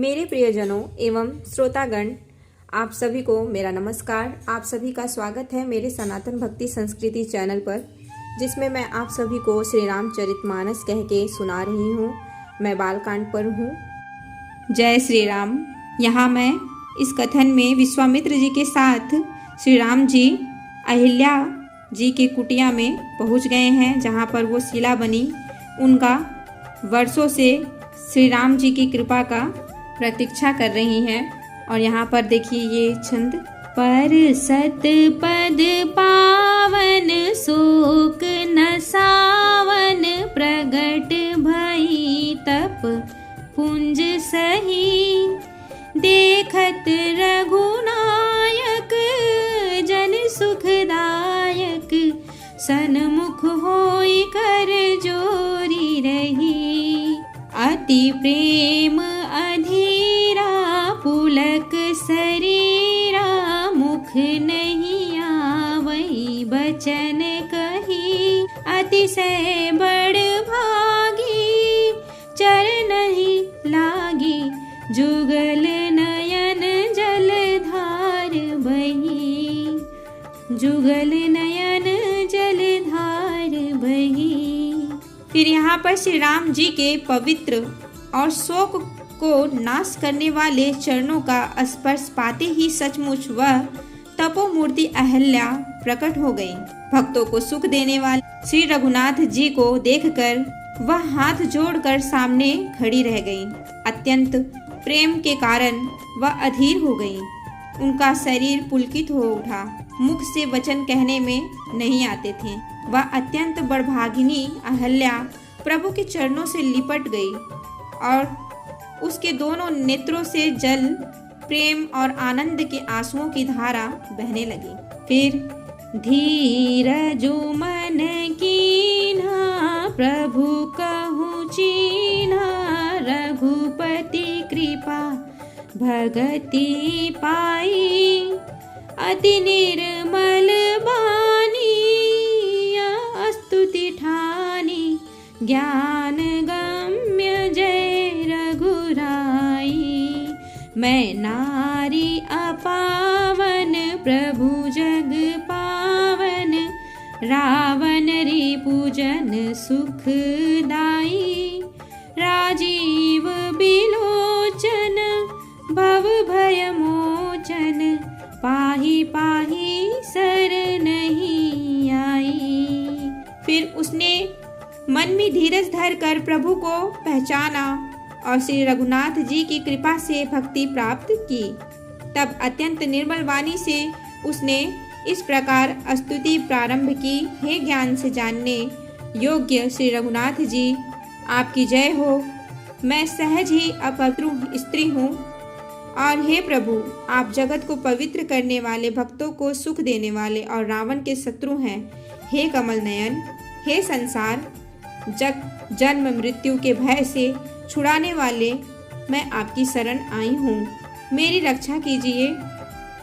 मेरे प्रियजनों एवं श्रोतागण, आप सभी को मेरा नमस्कार। आप सभी का स्वागत है मेरे सनातन भक्ति संस्कृति चैनल पर, जिसमें मैं आप सभी को श्री रामचरितमानस कह के सुना रही हूँ। मैं बालकांड पर हूँ। जय श्री राम। यहाँ मैं इस कथन में विश्वामित्र जी के साथ श्री राम जी अहिल्या जी की कुटिया में पहुँच गए हैं, जहाँ पर वो शिला बनी उनका वर्षों से श्री राम जी की कृपा का प्रतीक्षा कर रही हैं। और यहाँ पर देखिए ये छंद। पर सत पद पावन शोक न सावन, प्रगट भई तप पुंज सही, देखत रघुनायक जन सुखदायक, सन्मुख होई कर जोरी रही, अति प्रेम अधीरा पुलक शरीरा, मुख नहीं आवई बचन कही, अतिशय बड़ भागी चरण ही लागी, जुगल नयन जलधार बही, जुगल नयन जलधार बही। फिर यहाँ पर श्री राम जी के पवित्र और शोक को नाश करने वाले चरणों का स्पर्श पाते ही सचमुच वह तपोमूर्ति अहिल्या प्रकट हो गई। भक्तों को सुख देने वाले श्री रघुनाथ जी को देखकर वह हाथ जोड़कर सामने खड़ी रह गई। अत्यंत प्रेम के कारण वह अधीर हो गई। उनका शरीर पुलकित हो उठा, मुख से वचन कहने में नहीं आते थे। वह अत्यंत बड़भागिनी अहिल्या प्रभु के चरणों से लिपट गई और उसके दोनों नेत्रों से जल प्रेम और आनंद के आंसुओं की धारा बहने लगी। फिर धीरजु मन कीन्हा, प्रभु कहूँ चीन्हा, रघुपति कृपा भगति पाई, अति निर्मल बानी स्तुति ठानी, ज्ञान गम्य जय रघुराई, मैं नारी अपावन प्रभु जग पावन, रावण रिपुजन सुखदाई, राजीव बिलोचन भव भय मोचन, पाही पाही शरण नहीं आई। फिर उसने मन में धीरज धर कर प्रभु को पहचाना और श्री रघुनाथ जी की कृपा से भक्ति प्राप्त की। तब अत्यंत निर्मल वाणी से उसने इस प्रकार स्तुति प्रारंभ की। हे ज्ञान से जानने योग्य श्री रघुनाथ जी, आपकी जय हो। मैं सहज ही अपवित्र स्त्री हूँ और हे प्रभु, आप जगत को पवित्र करने वाले, भक्तों को सुख देने वाले और रावण के शत्रु हैं। हे कमल नयन, हे संसार जन्म मृत्यु के भय से छुड़ाने वाले, मैं आपकी शरण आई हूँ। मेरी रक्षा कीजिए,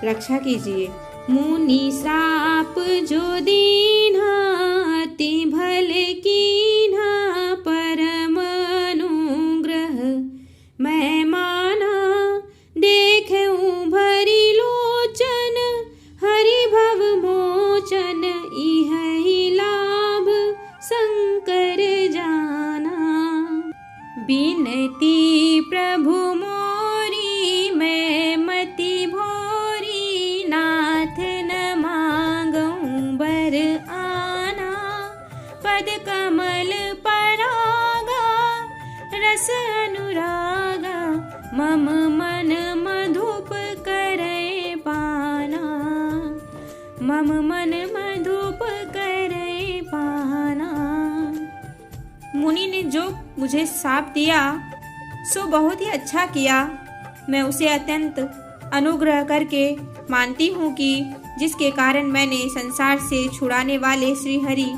रक्षा कीजिए। मुनि श्राप जो दीन्हा, अति भल कीन्हा, परम अनुग्रह मैं माना, देखूं भरी लोचन, हरि भव मोचन, इहि लाभ शंकर जाना, बिनती प्रभु मोरी मैं मति भोरी, नाथ न मांगूं बर आना, पद कमल परागा रस अनुरागा, मम मन मधुप करे पाना, मम मन मधुप करे पाना। मुनि ने जो मुझे शाप दिया सो बहुत ही अच्छा किया। मैं उसे अत्यंत अनुग्रह करके मानती हूँ कि जिसके कारण मैंने संसार से छुड़ाने वाले श्री हरि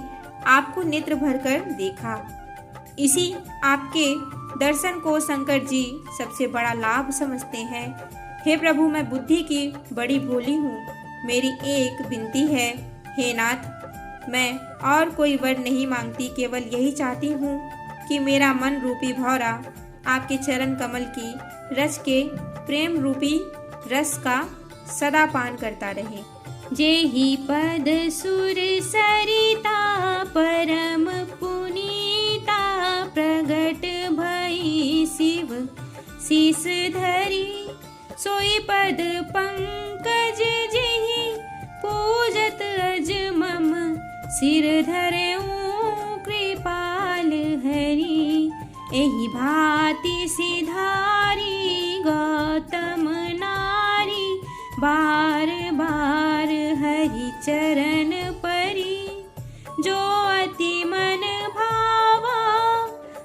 आपको नेत्र भरकर देखा। इसी आपके दर्शन को शंकर जी सबसे बड़ा लाभ समझते हैं। हे प्रभु, मैं बुद्धि की बड़ी भोली हूँ। मेरी एक विनती है, हे नाथ, मैं और कोई वर नहीं मांगती, केवल यही चाहती हूँ कि मेरा मन रूपी भौरा आपके चरण कमल की रस के प्रेम रूपी रस का सदा पान करता रहे। जेहि पद सुर सरिता परम पुनीता प्रगट भई शिव शीस धरी। सोई पद पंकज जेहि पूजत अज मम सिर धरऊं कृपाल हरि। एहि भांति सिधारी गौतम नारी बार बार हरि चरण परी। जो अति मन भावा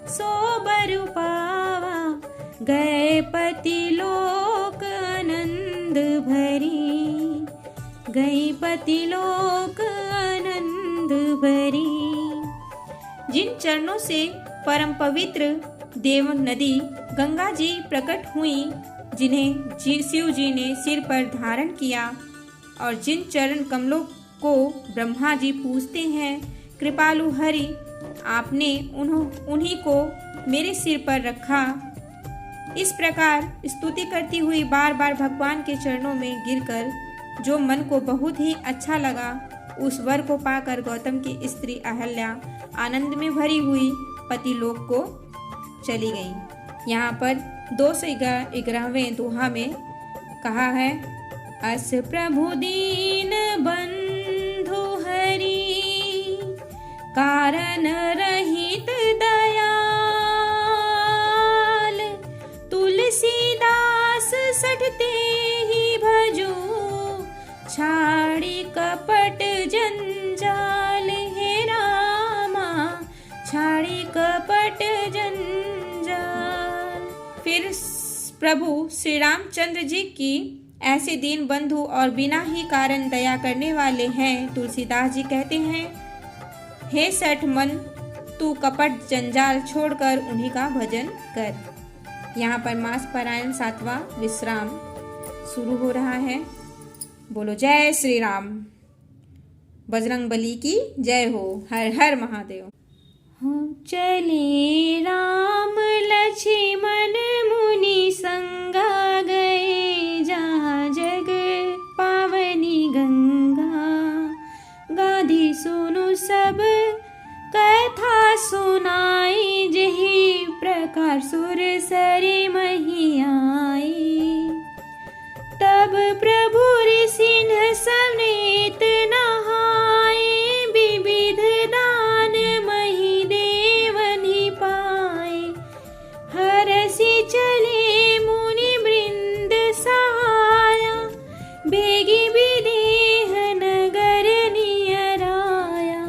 सो बर पावा गए पति लोक आनंद भरी। गई पति लोक आनंद भरी। जिन चरणों से परम पवित्र देव नदी गंगा जी प्रकट हुई, जिन्हें शिव जी ने सिर पर धारण किया और जिन चरण कमलों को ब्रह्मा जी पूजते हैं, कृपालु हरि आपने उन्हीं को मेरे सिर पर रखा। इस प्रकार स्तुति करती हुई बार बार भगवान के चरणों में गिरकर जो मन को बहुत ही अच्छा लगा, उस वर को पाकर गौतम की स्त्री अहल्या आनंद में भरी हुई पतिलोक को चली गई। यहाँ पर 211वें दोहा में कहा है, अस प्रभु दीन बंधु हरि कारण रहित दयाल। तुलसीदास सठते ही भजो छाड़ी कपट जंजाल। हे रामा छाड़ी कपट जंजाल। फिर प्रभु श्री रामचंद्र जी की ऐसे दीन बंधु और बिना ही कारण दया करने वाले हैं। तुलसीदास जी कहते हैं, हे सठ मन तू कपट जंजाल छोड़कर उन्हीं का भजन कर। यहाँ पर मास पारायण 7वां विश्राम शुरू हो रहा है। बोलो जय श्री राम। बजरंग बली की जय हो। हर हर महादेव। चले राम लक्ष्मण मुनि संगा गए जहाँ जग पावनी गंगा। गाधी सुनु सब कथा सुनाई जही प्रकार सुर सरी मही आई। तब प्रभु सिंह समेत नहाए विविध दान मही देवनी पाए। हरसि चले मुनि वृंद सहाया बेगी विदेह नगर नियराया।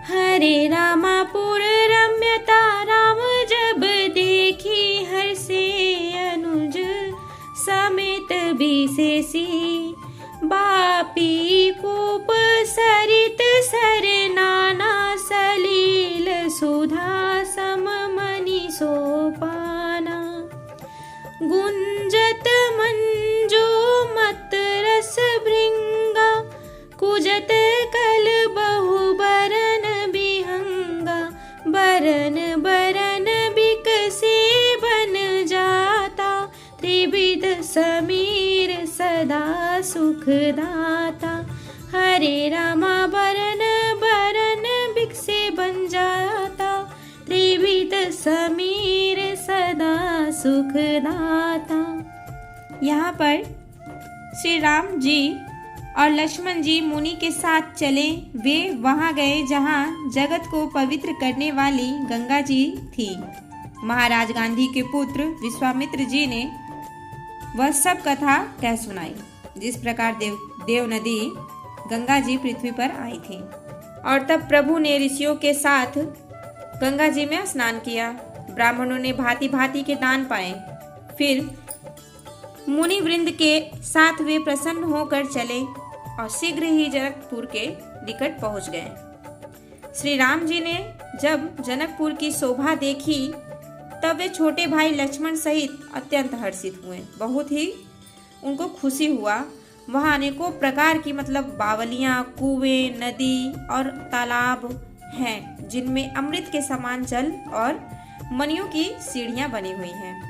हरे रामापुर रम्यता राम जब देखी हर्षे अनुज समेत विशेषी। बापी कूप सरित सर नाना सलील सुधा सममणि सोपाना। गुंजत मंजू मत रस भृंगा कुजत कल बहु बरन बिहंगा। बरन बरन बिकसे बन जाता त्रिविध समीर सदा सुखदाता। हरे रामा बरन बरन बिकसे बन जाता त्रिविध समीर सदा सुखदाता। यहाँ पर श्री राम जी और लक्ष्मण जी मुनि के साथ चले। वे वहाँ गए जहाँ जगत को पवित्र करने वाली गंगा जी थी। महाराज गांधी के पुत्र विश्वामित्र जी ने वह सब कथा कह सुनाई, जिस प्रकार देव नदी गंगा जी पृथ्वी पर आई थी। और तब प्रभु ने ऋषियों के साथ गंगा जी में स्नान किया। ब्राह्मणों ने भांति भांति के दान पाए। फिर मुनि वृंद के साथ वे प्रसन्न होकर चले और शीघ्र ही जनकपुर के निकट पहुंच गए। श्री राम जी ने जब जनकपुर की शोभा देखी तब वे छोटे भाई लक्ष्मण सहित अत्यंत हर्षित हुए। बहुत ही उनको खुशी हुआ। वहाँ अनेकों प्रकार की बावलियाँ, कुएं, नदी और तालाब हैं जिनमें अमृत के समान जल और मणियों की सीढ़ियां बनी हुई हैं।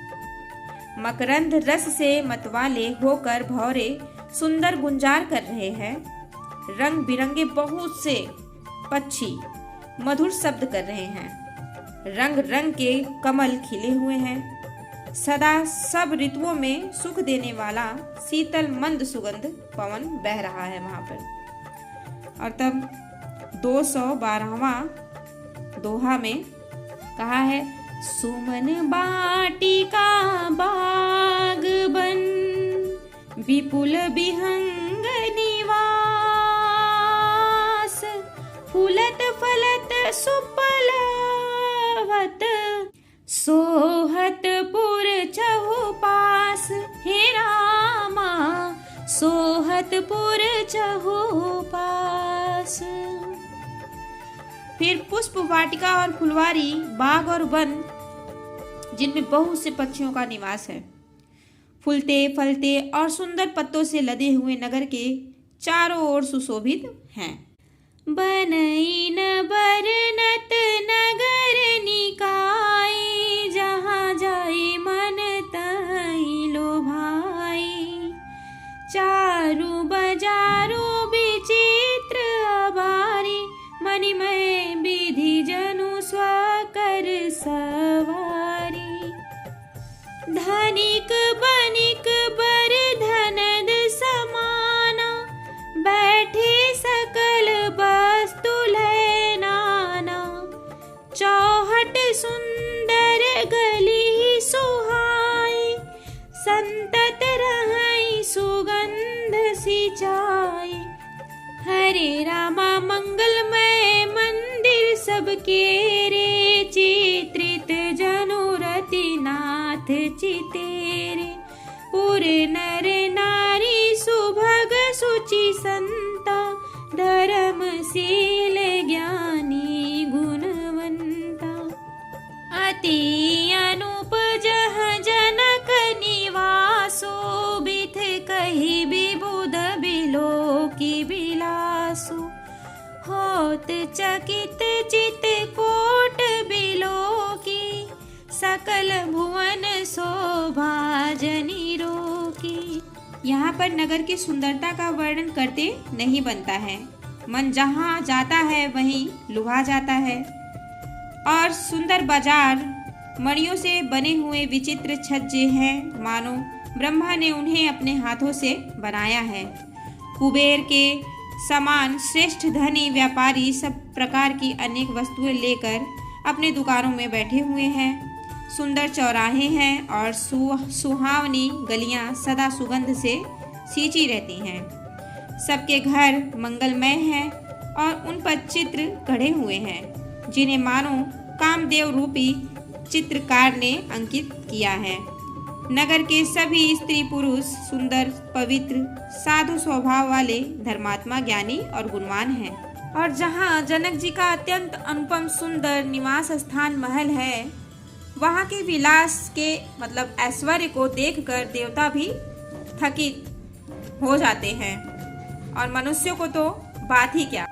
मकरंद रस से मतवाले होकर भौरे सुंदर गुंजार कर रहे हैं। रंग बिरंगे बहुत से पक्षी मधुर शब्द कर रहे हैं। रंग रंग के कमल खिले हुए हैं। सदा सब ऋतुओं में सुख देने वाला शीतल मंद सुगंध पवन बह रहा है वहां पर। और तब 212वां दोहा में कहा है, सुमन बाटिका बाग बन विपुल विहंग निवास, फूलत फलत सुपलवत सोहत पुर चहुपास। हे रामा सोहत पुर चहुपास। फिर पुष्प वाटिका और फुलवारी, बाग और वन जिनमें बहुत से पक्षियों का निवास है। फूलते फलते और सुंदर पत्तों से लदे हुए नगर के चारों ओर सुशोभित हैं। बनई न बरनत नगर निकाय, जहाँ जाए मन तहीं लोभाई। चारू बजारू विचित्र अबारी, मणिमय विधि जनु स्वकर सवारी। धनिक बनिक बर धनद समाना, बैठे सकल वस्तु लय नाना। चौहट सुंदर गली सुहाई, संतत रहई सुगंध सिंचाई। हरे रामा मंगलमय मंदिर सबके रे, चित्रित जनुरति नाथ चितेरे। पुर नर नारी सुभग सुचि संता, धर्मशील ज्ञानी गुणवंता। अति अनूप जह जनक निवासो, बिथ कही विबुध बिलोकी बिलासो। होत चकित चित कोट बिलोकी, सकल भुवन शोभा जनि रोकी। यहाँ पर नगर की सुंदरता का वर्णन करते नहीं बनता है। मन जहाँ जाता है वहीं लुभा जाता है। और सुंदर बाजार, मणियों से बने हुए विचित्र छज्जे हैं, मानो ब्रह्मा ने उन्हें अपने हाथों से बनाया है। कुबेर के समान श्रेष्ठ धनी व्यापारी सब प्रकार की अनेक वस्तुएं लेकर अपने दुकानों में बैठे हुए हैं। सुंदर चौराहे हैं और सुहावनी गलियां सदा सुगंध से सींची रहती हैं। सबके घर मंगलमय हैं और उन पर चित्र गढ़े हुए हैं, जिन्हें मानो कामदेव रूपी चित्रकार ने अंकित किया है। नगर के सभी स्त्री पुरुष सुंदर, पवित्र, साधु स्वभाव वाले, धर्मात्मा, ज्ञानी और गुणवान हैं। और जहाँ जनक जी का अत्यंत अनुपम सुंदर निवास स्थान महल है, वहाँ के विलास के मतलब ऐश्वर्य को देखकर देवता भी थकित हो जाते हैं और मनुष्यों को तो बात ही क्या।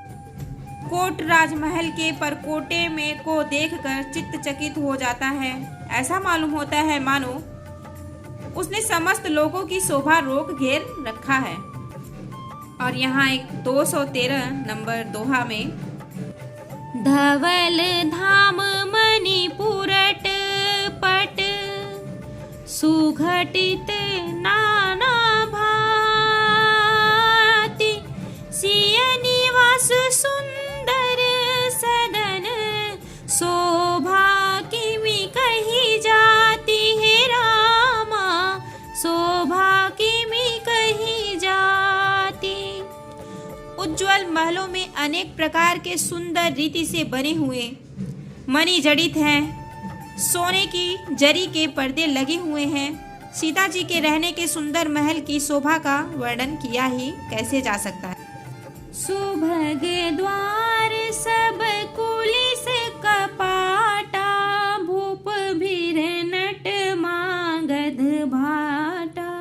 कोट राजमहल के परकोटे में को देखकर चित्त चकित हो जाता है। ऐसा मालूम होता है मानो उसने समस्त लोगों की शोभा रोक घेर रखा है। और यहाँ एक 213 नंबर दोहा में, धवल धाम मणिपुरट पट, सुघटित नाना भांति। सिय निवास सुंदर सदन, शोभा किमि कही जाती। है रामा शोभा किमि कही जाती। उज्ज्वल महलों में अनेक प्रकार के सुंदर रीति से बने हुए मणि जड़ित हैं। सोने की जरी के पर्दे लगे हुए हैं। सीता जी के रहने के सुंदर महल की शोभा का वर्णन किया ही कैसे जा सकता है। सुभग द्वार सब कुलिस कपाटा, भूप भीर नट मागध भाटा।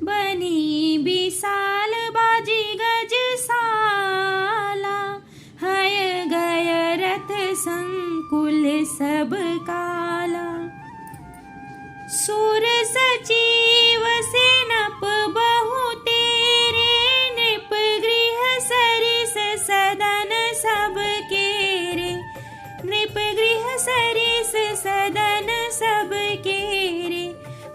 बनी विशाल बाजी गज साला, हय गय रथ संकुल सब का। सचिव सेनप बहु तेरे, नृप गृह सरिस सदन सब केरे, नृप गृह सरिस सदन सब केरे,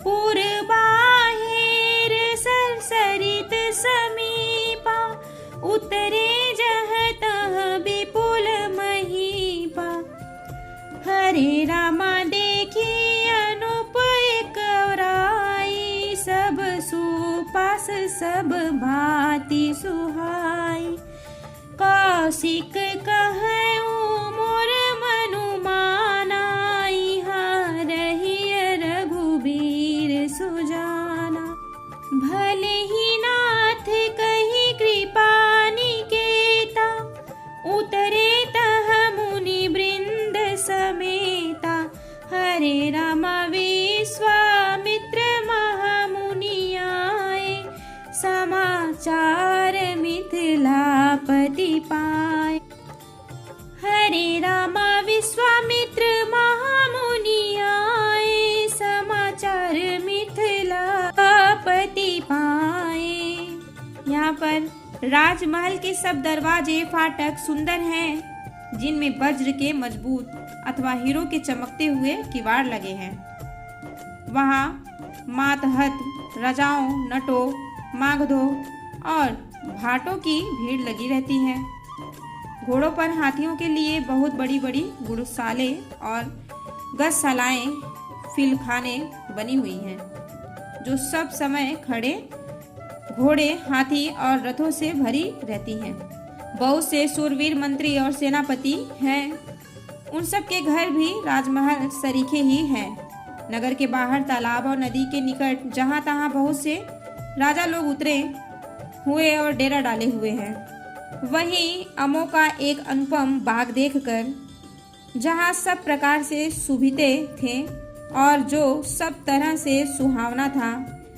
पुर बाहिर सरसरित समीपा, उतरे जह तह विपुल महीपा। हरे रामा देखी अनुप एक राई, सब सुपास सब भांति सुहाई। कौशिक कहऊँ मोर मनु मानाई, रहिय रघुबीर सुजाना। भले ही नाथ कही कृपा निकेता, उतरे तह मुनि वृंद समेता। हरे रामा विश्वामित्र महामुनि आए, समाचार मिथिलापति पाए। हरे रामा विश्वामित्र महामुनि आए, समाचार मिथिलापति पाए। यहाँ पर राजमहल के सब दरवाजे फाटक सुंदर हैं, जिनमें वज्र के मजबूत अथवा हीरो के चमकते हुए किवाड़ लगे हैं। वहाँ मातहत, राजाओं, नटों, मागधों और भाटों की भीड़ लगी रहती है। घोड़ों पर हाथियों के लिए बहुत बड़ी बड़ी गुड़साले और गौशालाएं, फिलखाने बनी हुई हैं, जो सब समय खड़े घोड़े, हाथी और रथों से भरी रहती हैं। बहुत से शूरवीर मंत्री और सेनापति हैं। उन सब के घर भी राजमहल सरीखे ही हैं। नगर के बाहर तालाब और नदी के निकट जहाँ तहाँ बहुत से राजा लोग उतरे हुए और डेरा डाले हुए हैं। वहीं अमो का एक अनुपम बाग देखकर, जहाँ सब प्रकार से सुविधे थे और जो सब तरह से सुहावना था,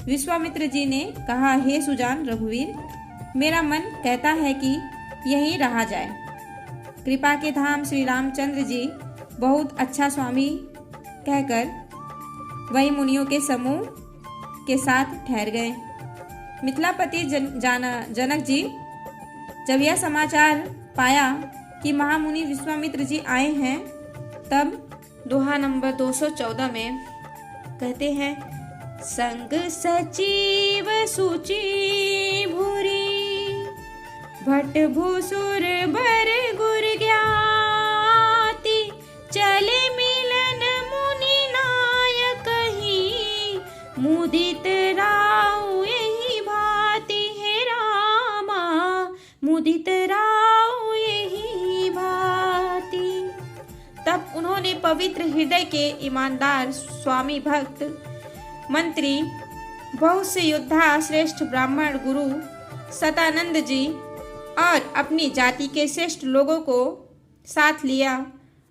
विश्वामित्र जी ने कहा, हे सुजान रघुवीर, मेरा मन कहता है कि यहीं रहा जाए। कृपा के धाम श्री रामचंद्र जी बहुत अच्छा स्वामी कहकर वही मुनियों के समूह के साथ ठहर गए। मिथिलापति जनक जी जब यह समाचार पाया कि महामुनि विश्वामित्र जी आए हैं, तब दोहा नंबर 214 में कहते हैं, संग सचिव सुचि भूरी, भट भूसुर बर गुर ज्ञाति, चले मिलन मुनि नायक ही, मुदित राउ यही भांति। हे रामा मुदित राउ यही भांति। तब उन्होंने पवित्र हृदय के ईमानदार स्वामी भक्त मंत्री, बहुत से योद्धा, श्रेष्ठ ब्राह्मण गुरु सतानंद जी और अपनी जाति के श्रेष्ठ लोगों को साथ लिया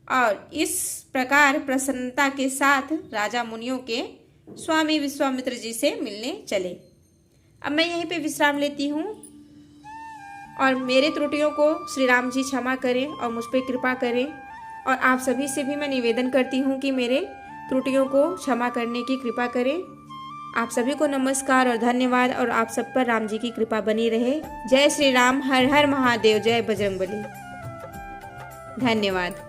और इस प्रकार प्रसन्नता के साथ राजा मुनियों के स्वामी विश्वामित्र जी से मिलने चले। अब मैं यहीं पे विश्राम लेती हूँ और मेरे त्रुटियों को श्री राम जी क्षमा करें और मुझ पर कृपा करें। और आप सभी से भी मैं निवेदन करती हूँ कि मेरे त्रुटियों को क्षमा करने की कृपा करें। आप सभी को नमस्कार और धन्यवाद, और आप सब पर राम जी की कृपा बनी रहे। जय श्री राम, हर हर महादेव, जय बजरंगबली। धन्यवाद।